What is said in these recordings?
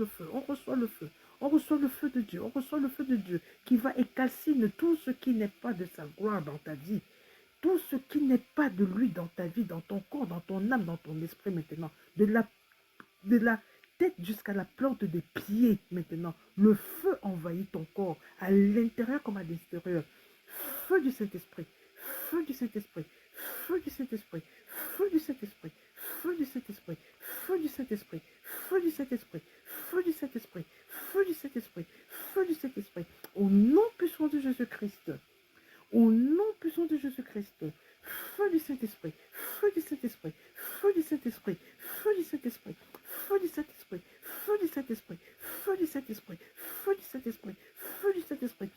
le feu, on reçoit le feu. On reçoit le feu de Dieu, on reçoit le feu de Dieu qui va et calcine tout ce qui n'est pas de sa gloire dans ta vie. Tout ce qui n'est pas de lui dans ta vie, dans ton corps, dans ton âme, dans ton esprit maintenant. De la tête jusqu'à la plante des pieds maintenant. Le feu envahit ton corps, à l'intérieur comme à l'extérieur. Feu du Saint-Esprit, feu du Saint-Esprit, feu du Saint-Esprit, feu du Saint-Esprit, feu du Saint-Esprit, feu du Saint-Esprit, feu du Saint-Esprit, feu du Saint-Esprit, feu du Saint-Esprit, feu du Saint-Esprit. Au nom puissant de Jésus-Christ. Au nom puissant de Jésus-Christ, feu du Saint-Esprit, feu du Saint-Esprit, feu du Saint-Esprit, feu du Saint-Esprit, feu du Saint-Esprit, feu du Saint-Esprit, feu du Saint-Esprit, feu du Saint-Esprit, feu du Saint-Esprit,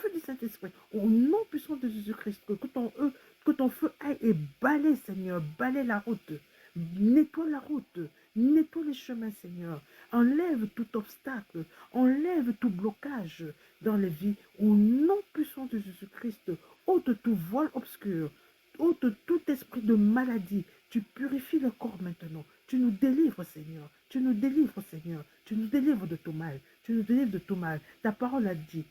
feu du Saint-Esprit, au nom puissant de Jésus-Christ, que ton feu aille et balaie, Seigneur, balaie la route, nettoie la route, nettoie les chemins, Seigneur, enlève tout obstacle, enlève tout blocage dans les vies, au nom puissant de Jésus-Christ, ôte tout voile obscur, ôte tout esprit de maladie, tu purifies le corps maintenant, tu nous délivres, Seigneur, tu nous délivres, Seigneur, tu nous délivres de tout mal, tu nous délivres de tout mal. Ta parole a dit,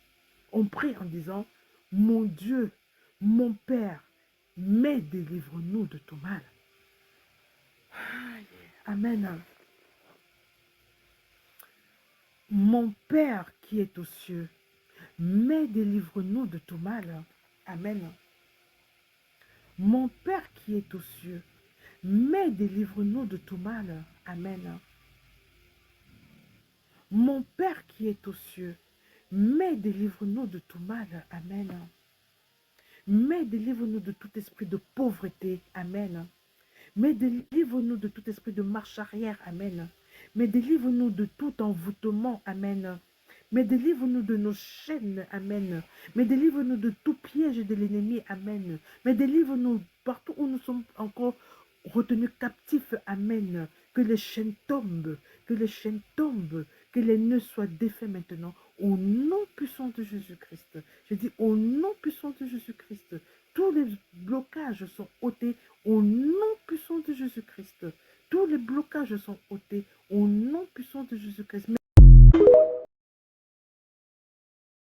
on prie en disant, mon Dieu, mon Père, mais délivre-nous de tout mal. Amen. Mon Père qui est aux cieux, mais délivre-nous de tout mal. Amen. Mon Père qui est aux cieux, mais délivre-nous de tout mal. Amen. Mon Père qui est aux cieux, mais délivre-nous de tout mal. Amen. Mais délivre-nous de tout esprit de pauvreté. Amen. Mais délivre-nous de tout esprit de marche arrière. Amen. Mais délivre-nous de tout envoûtement. Amen. Mais délivre-nous de nos chaînes. Amen. Mais délivre-nous de tout piège de l'ennemi. Amen. Mais délivre-nous partout où nous sommes encore retenus captifs. Amen. Que les chaînes tombent. Que les chaînes tombent. Que les nœuds soient défaits maintenant. Au nom puissant de Jésus-Christ. Je dis au nom puissant de Jésus-Christ. Tous les blocages sont ôtés au nom puissant de Jésus-Christ. Tous les blocages sont ôtés